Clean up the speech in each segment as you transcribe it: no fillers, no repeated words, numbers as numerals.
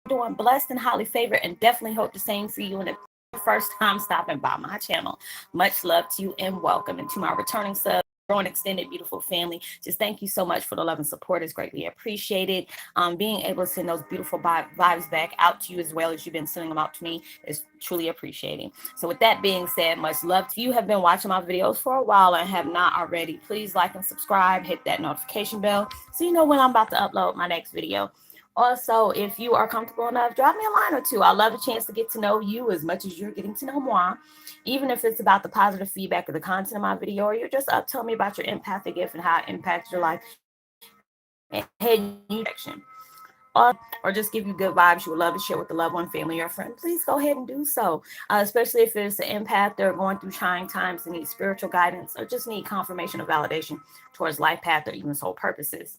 doing blessed and highly favored, and definitely hope the same for you. And if first time stopping by my channel, much love to you and welcome. And to my returning subs, growing extended beautiful family, just thank you so much for the love and support. It's greatly appreciated. Being able to send those beautiful vibes back out to you as well as you've been sending them out to me is truly appreciating. So with that being said, much love to you. Have been watching my videos for a while and have not already, please like and subscribe, hit that notification bell so you know when I'm about to upload my next video. Also, if you are comfortable enough, drop me a line or two. I love a chance to get to know you as much as you're getting to know moi. Even if it's about the positive feedback of the content of my video, or you're just up telling me about your empathic gift and how it impacts your life and head you direction. Or just give you good vibes you would love to share with a loved one, family, or friend, please go ahead and do so. Especially if it's an empath, they're going through trying times and need spiritual guidance or just need confirmation or validation towards life path or even soul purposes.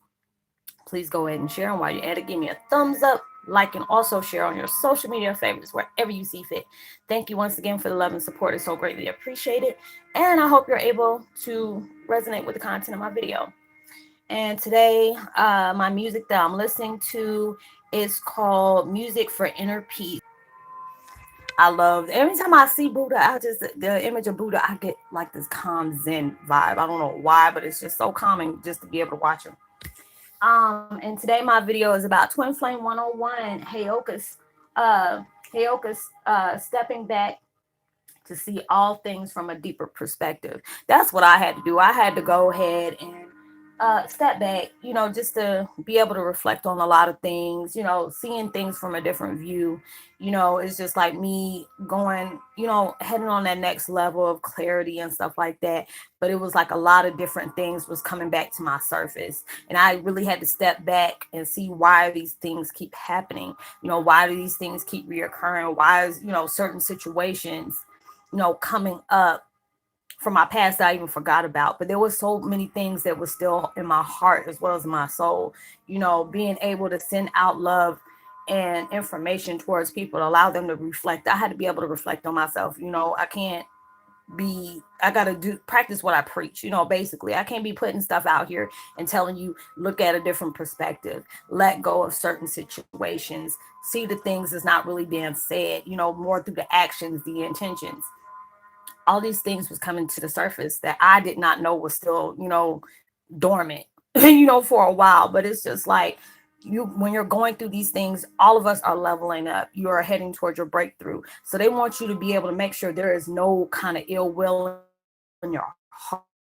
Please go ahead and share. And while you're at it, give me a thumbs up, like, and also share on your social media favorites wherever you see fit. Thank you once again for the love and support. It's so greatly appreciated. And I hope you're able to resonate with the content of my video. And today, my music that I'm listening to is called Music for Inner Peace. I love every time I see Buddha, the image of Buddha, I get like this calm Zen vibe. I don't know why, but it's just so calming just to be able to watch him. And today my video is about Twin Flame 101, Heyoka's stepping back to see all things from a deeper perspective. That's what I had to do. I had to go ahead and step back, just to be able to reflect on a lot of things, seeing things from a different view. It's just like me going, heading on that next level of clarity and stuff like that. But it was like a lot of different things was coming back to my surface. And I really had to step back and see why these things keep happening. Why do these things keep reoccurring? Why is, certain situations, coming up from my past that I even forgot about. But there was so many things that were still in my heart as well as my soul. Being able to send out love and information towards people to allow them to reflect. I had to be able to reflect on myself. I gotta practice what I preach, basically. I can't be putting stuff out here and telling you, look at a different perspective, let go of certain situations, see the things that's not really being said, more through the actions, the intentions. All these things was coming to the surface that I did not know was still, dormant, for a while. But it's just like when you're going through these things, all of us are leveling up. You are heading towards your breakthrough. So they want you to be able to make sure there is no kind of ill will in your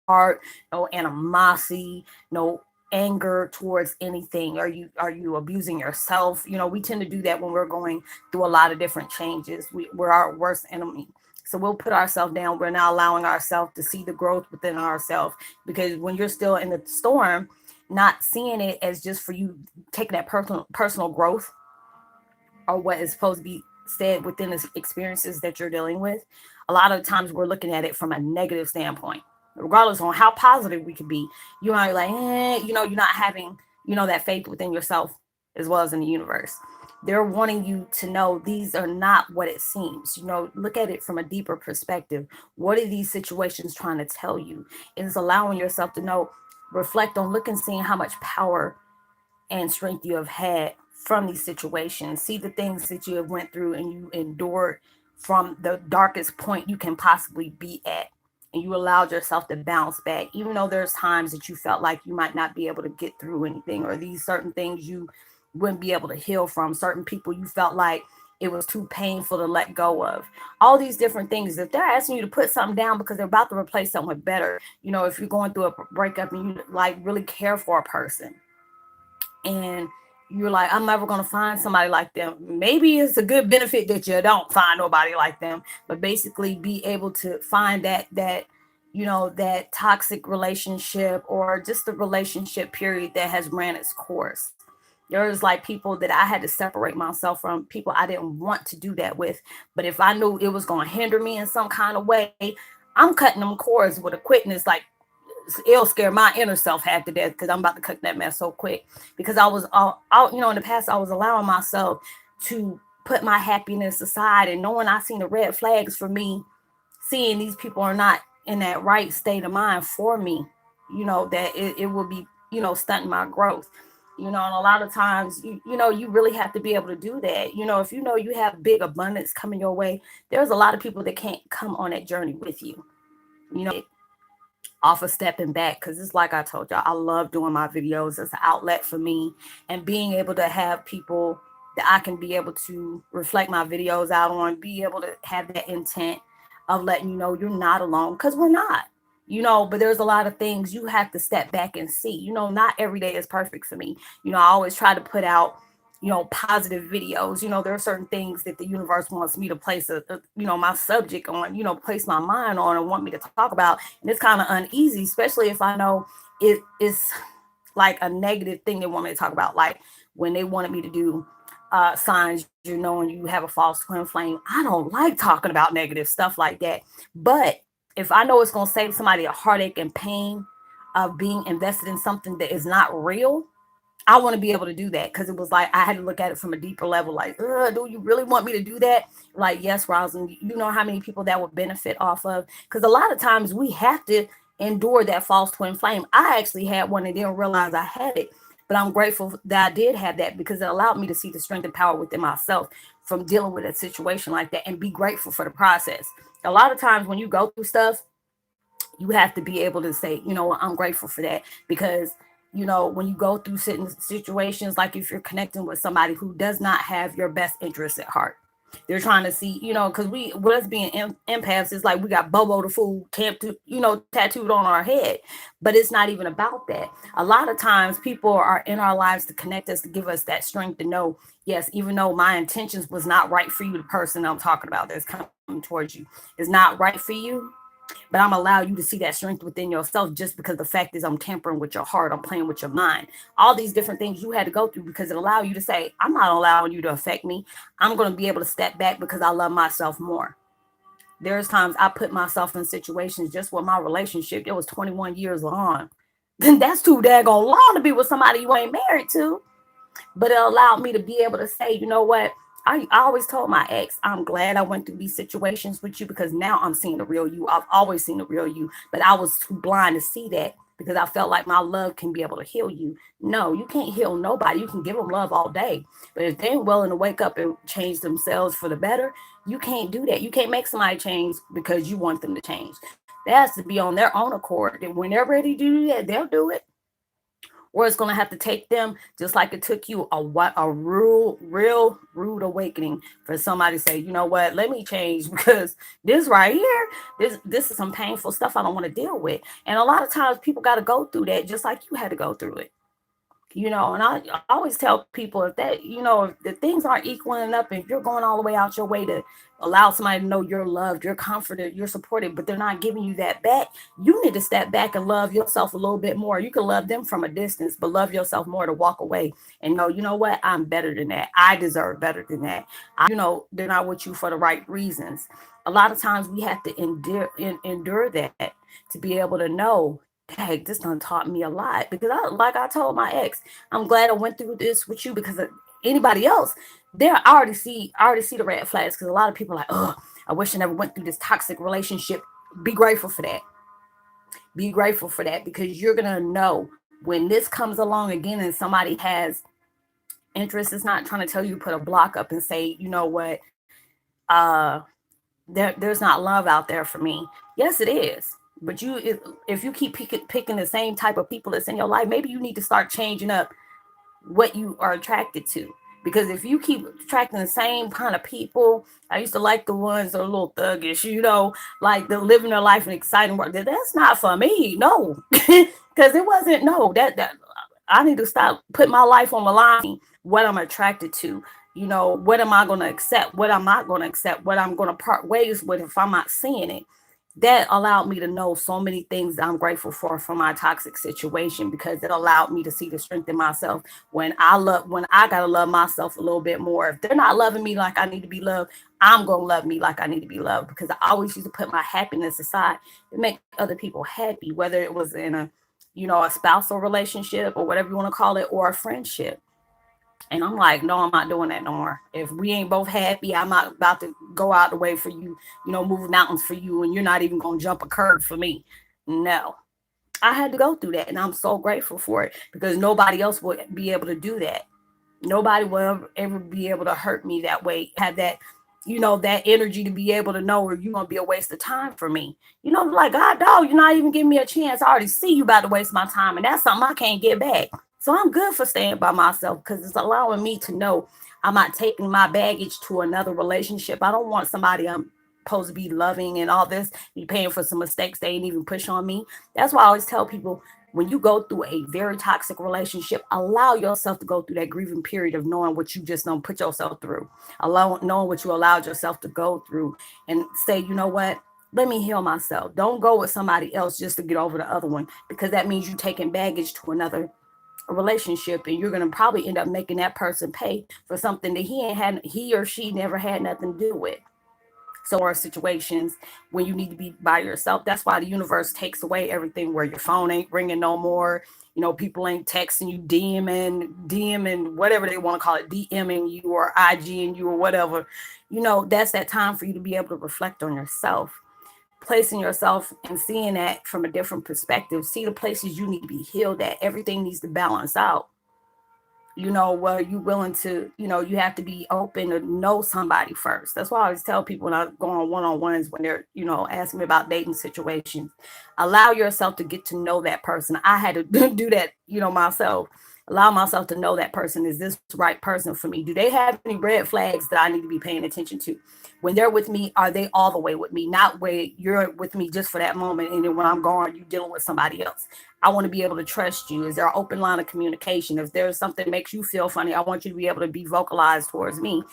heart, no animosity, no anger towards anything. Are you abusing yourself? We tend to do that when we're going through a lot of different changes. We're our worst enemy. So we'll put ourselves down. We're not allowing ourselves to see the growth within ourselves, because when you're still in the storm, not seeing it as just for you taking that personal growth or what is supposed to be said within the experiences that you're dealing with. A lot of times we're looking at it from a negative standpoint, regardless on how positive we could be. You are like, you're not having, that faith within yourself as well as in the universe. They're wanting you to know these are not what it seems. Look at it from a deeper perspective. What are these situations trying to tell you? It's allowing yourself to know, reflect on, look and seeing how much power and strength you have had from these situations. See the things that you have went through and you endured from the darkest point you can possibly be at. And you allowed yourself to bounce back, even though there's times that you felt like you might not be able to get through anything, or these certain things you wouldn't be able to heal from, certain people you felt like it was too painful to let go of. All these different things, if they're asking you to put something down because they're about to replace something with better, if you're going through a breakup and you like really care for a person and you're like, I'm never going to find somebody like them. Maybe it's a good benefit that you don't find nobody like them, but basically be able to find that toxic relationship, or just the relationship period that has ran its course. There's like people that I had to separate myself from, people I didn't want to do that with. But if I knew it was going to hinder me in some kind of way, I'm cutting them cords with a quickness like it'll scare my inner self half to death, because I'm about to cut that mess so quick. Because I was all out, in the past, I was allowing myself to put my happiness aside, and knowing I seen the red flags for me, seeing these people are not in that right state of mind for me, that it will be, stunting my growth. And a lot of times, you really have to be able to do that. If you have big abundance coming your way, there's a lot of people that can't come on that journey with you. Off of stepping back, because it's like I told y'all, I love doing my videos as an outlet for me, and being able to have people that I can be able to reflect my videos out on, be able to have that intent of letting you know you're not alone, because we're not. But there's a lot of things you have to step back and see. Not every day is perfect for me. I always try to put out positive videos. There are certain things that the universe wants me to place my subject on, place my mind on, and want me to talk about. And it's kind of uneasy, especially if I know it's like a negative thing they want me to talk about. Like when they wanted me to do signs, when you have a false twin flame. I don't like talking about negative stuff like that. But if I know it's going to save somebody a heartache and pain of being invested in something that is not real, I want to be able to do that, because it was like I had to look at it from a deeper level. Like, do you really want me to do that? Like, yes, Roslynn, you know how many people that would benefit off of? Because a lot of times we have to endure that false twin flame. I actually had one and didn't realize I had it, but I'm grateful that I did have that, because it allowed me to see the strength and power within myself from dealing with a situation like that, and be grateful for the process. A lot of times when you go through stuff, you have to be able to say, I'm grateful for that, because when you go through certain situations, like if you're connecting with somebody who does not have your best interests at heart, they're trying to see, because with us being empaths, it's like we got Bobo the fool tattooed on our head, but it's not even about that. A lot of times people are in our lives to connect us, to give us that strength to know, yes, even though my intentions was not right for you, the person I'm talking about that's coming towards you is not right for you, but I'm allow you to see that strength within yourself, just because the fact is I'm tampering with your heart, I'm playing with your mind, all these different things you had to go through, because it allowed you to say, I'm not allowing you to affect me. I'm going to be able to step back because I love myself more. There's times I put myself in situations, just with my relationship, it was 21 years long. That's too daggone long to be with somebody you ain't married to. But it allowed me to be able to say, you know what? I always told my ex, I'm glad I went through these situations with you, because now I'm seeing the real you. I've always seen the real you, but I was too blind to see that, because I felt like my love can be able to heal you. No, you can't heal nobody. You can give them love all day, but if they ain't willing to wake up and change themselves for the better, you can't do that. You can't make somebody change because you want them to change. That has to be on their own accord. And when they're ready to do that, they'll do it, or it's going to have to take them, just like it took you a real rude awakening for somebody to say, you know what, let me change, because this right here, this is some painful stuff I don't want to deal with. And a lot of times people got to go through that, just like you had to go through it. And I always tell people, if that, if the things aren't equaling up, if you're going all the way out your way to allow somebody to know you're loved, you're comforted, you're supported, but they're not giving you that back, you need to step back and love yourself a little bit more. You can love them from a distance, but love yourself more, to walk away and know, you know what, I'm better than that. I deserve better than that. They're not with you for the right reasons. A lot of times we have to endure that to be able to know, dang, this done taught me a lot, because like I told my ex, I'm glad I went through this with you, because of anybody else, I already see the red flags, because a lot of people are like, oh, I wish I never went through this toxic relationship. Be grateful for that. Be grateful for that, because you're gonna know when this comes along again and somebody has interest. It's not trying to tell you to put a block up and say, you know what, uh there's not love out there for me. Yes, it is. But if you keep picking the same type of people that's in your life, maybe you need to start changing up what you are attracted to. Because if you keep attracting the same kind of people, I used to like the ones that are a little thuggish, like they're living their life in exciting work. That's not for me, no, because it wasn't. No, that I need to stop putting my life on the line. What I'm attracted to, what am I going to accept? What I'm not going to accept? What I'm going to part ways with if I'm not seeing it. That allowed me to know so many things that I'm grateful for my toxic situation, because it allowed me to see the strength in myself. When I gotta love myself a little bit more. If they're not loving me like I need to be loved, I'm gonna love me like I need to be loved, because I always used to put my happiness aside to make other people happy, whether it was in a spousal relationship, or whatever you want to call it, or a friendship. And I'm like, no, I'm not doing that no more. If we ain't both happy, I'm not about to go out the way for you, move mountains for you, and you're not even going to jump a curb for me. No. I had to go through that, and I'm so grateful for it because nobody else would be able to do that. Nobody will ever be able to hurt me that way. Have that, that energy to be able to know, or you're gonna be a waste of time for me. Like, God, dog, you're not even giving me a chance. I already see you about to waste my time, and that's something I can't get back. So I'm good for staying by myself because it's allowing me to know I'm not taking my baggage to another relationship. I don't want somebody I'm supposed to be loving and all this, be paying for some mistakes they ain't even push on me. That's why I always tell people, when you go through a very toxic relationship, allow yourself to go through that grieving period of knowing what you just don't put yourself through, knowing what you allowed yourself to go through, and say, you know what? Let me heal myself. Don't go with somebody else just to get over the other one, because that means you taking baggage to another relationship, and you're going to probably end up making that person pay for something that he or she never had nothing to do with. So are situations when you need to be by yourself. That's why the universe takes away everything, where your phone ain't ringing no more. People ain't texting you, DMing, whatever they want to call it, DMing you or IGing you or whatever. That's that time for you to be able to reflect on yourself, placing yourself and seeing that from a different perspective. See the places you need to be healed at. Everything needs to balance out. Where you willing to, you have to be open to know somebody first. That's why I always tell people when I go on one-on-ones, when they're, asking me about dating situations, allow yourself to get to know that person. I had to do that, myself. Allow myself to know that person. Is this the right person for me? Do they have any red flags that I need to be paying attention to? When they're with me, are they all the way with me? Not where you're with me just for that moment, and then when I'm gone, you're dealing with somebody else. I want to be able to trust you. Is there an open line of communication? If there's something that makes you feel funny, I want you to be able to be vocalized towards me,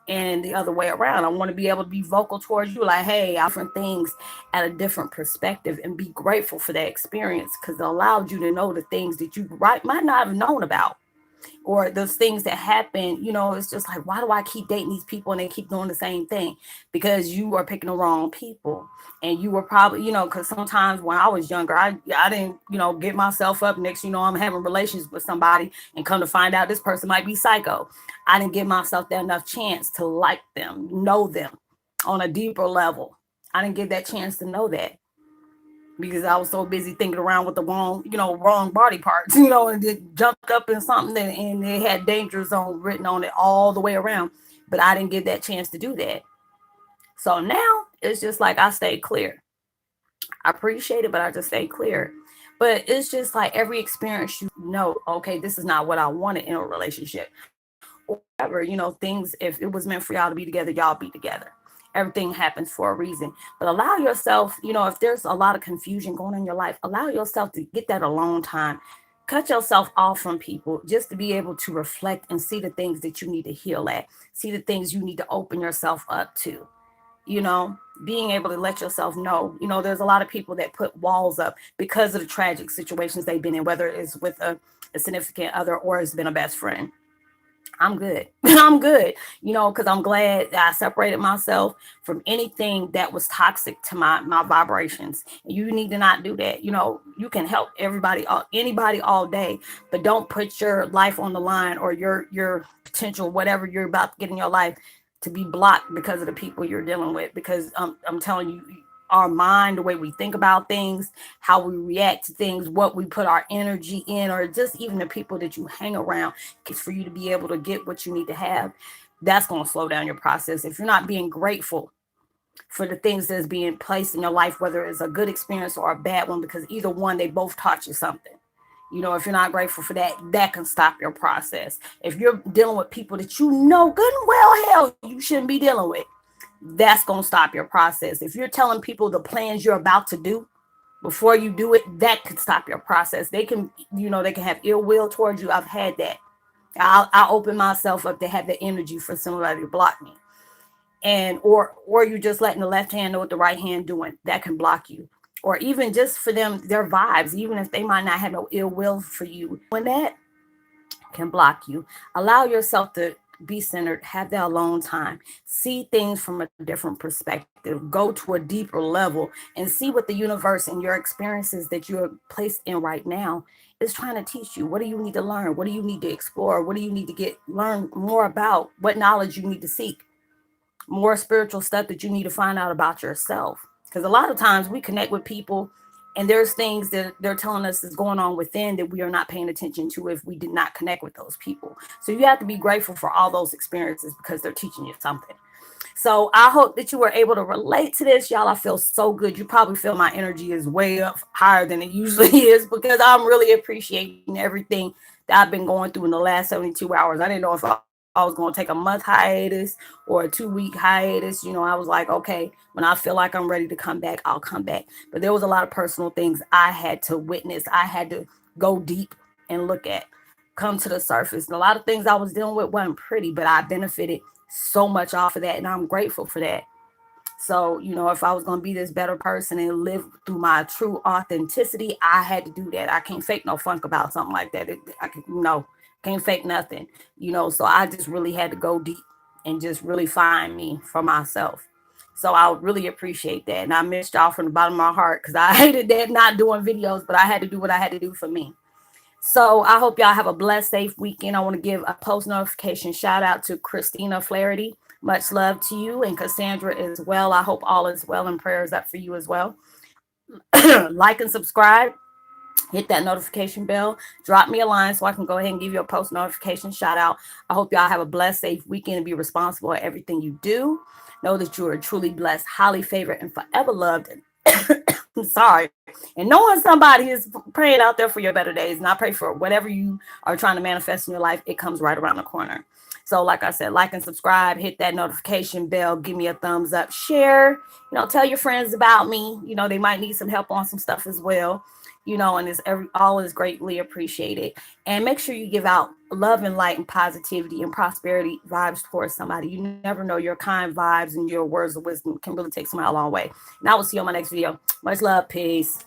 and the other way around. I want to be able to be vocal towards you, like, hey, different things at a different perspective, and be grateful for that experience, because it allowed you to know the things that you might not have known about, or those things that happen. It's just like, why do I keep dating these people and they keep doing the same thing? Because you are picking the wrong people. And you were probably, because sometimes when I was younger, I didn't, get myself up. Next, I'm having relations with somebody, and come to find out this person might be psycho. I didn't give myself that enough chance to like them, know them on a deeper level. I didn't get that chance to know that, because I was so busy thinking around with the wrong body parts, and it jumped up in something, and it had danger zone written on it all the way around. But I didn't get that chance to do that. So now it's just like I stay clear. I appreciate it, but I just stay clear. But it's just like every experience, okay, this is not what I wanted in a relationship. Or whatever, things, if it was meant for y'all to be together, y'all be together. Everything happens for a reason. But allow yourself, if there's a lot of confusion going on in your life, allow yourself to get that alone time. Cut yourself off from people, just to be able to reflect and see the things that you need to heal at, see the things you need to open yourself up to, you know, being able to let yourself know. There's a lot of people that put walls up because of the tragic situations they've been in, whether it's with a significant other or it's been a best friend. I'm good. I'm good, because I'm glad that I separated myself from anything that was toxic to my vibrations. You need to not do that. You can help anybody all day, but don't put your life on the line, or your potential, whatever you're about to get in your life, to be blocked because of the people you're dealing with. Because I'm telling you, our mind, the way we think about things, how we react to things, what we put our energy in, or just even the people that you hang around, is for you to be able to get what you need to have. That's going to slow down your process. If you're not being grateful for the things that's being placed in your life, whether it's a good experience or a bad one, because either one, they both taught you something. If you're not grateful for that, that can stop your process. If you're dealing with people that good and well, hell, you shouldn't be dealing with, that's going to stop your process. If you're telling people the plans you're about to do before you do it, that could stop your process. They can, they can have ill will towards you. I've had that. I'll open myself up to have the energy for somebody to block me. And or you're just letting the left hand know what the right hand doing. That can block you. Or even just for them, their vibes, even if they might not have no ill will for you, when that can block you. Allow yourself to be centered, have that alone time, see things from a different perspective, go to a deeper level, and see what the universe and your experiences that you're placed in right now is trying to teach you. What do you need to learn? What do you need to explore? What do you need to learn more about? What knowledge you need to seek? More spiritual stuff that you need to find out about yourself. Because a lot of times we connect with people And there's things that they're telling us is going on within that we are not paying attention to if we did not connect with those people. So you have to be grateful for all those experiences because they're teaching you something. So I hope that you were able to relate to this, y'all. I feel so good. You probably feel my energy is way up higher than it usually is because I'm really appreciating everything that I've been going through in the last 72 hours. I didn't know if I was going to take a month hiatus or a 2-week hiatus. I was like, okay, when I feel like I'm ready to come back, I'll come back. But there was a lot of personal things I had to witness. I had to go deep and look at, come to the surface. And a lot of things I was dealing with wasn't pretty, but I benefited so much off of that. And I'm grateful for that. So, if I was going to be this better person and live through my true authenticity, I had to do that. I can't fake no funk about something like that. Can't fake nothing, so I just really had to go deep and just really find me for myself. So I really appreciate that. And I missed y'all from the bottom of my heart because I hated that not doing videos, but I had to do what I had to do for me. So I hope y'all have a blessed, safe weekend. I want to give a post notification shout out to Christina Flaherty. Much love to you, and Cassandra as well. I hope all is well and prayers up for you as well. Like and subscribe. Hit that notification bell. Drop me a line so I can go ahead and give you a post notification shout out. I hope y'all have a blessed, safe weekend and be responsible at everything you do. Know that you are truly blessed, highly favored, and forever loved. I'm sorry. And knowing somebody is praying out there for your better days. And I pray for whatever you are trying to manifest in your life, it comes right around the corner. So, like I said, like and subscribe, hit that notification bell, give me a thumbs up, share, tell your friends about me. They might need some help on some stuff as well. And all is greatly appreciated. And make sure you give out love and light and positivity and prosperity vibes towards somebody. You never know, your kind vibes and your words of wisdom can really take somebody a long way. And I will see you on my next video. Much love. Peace.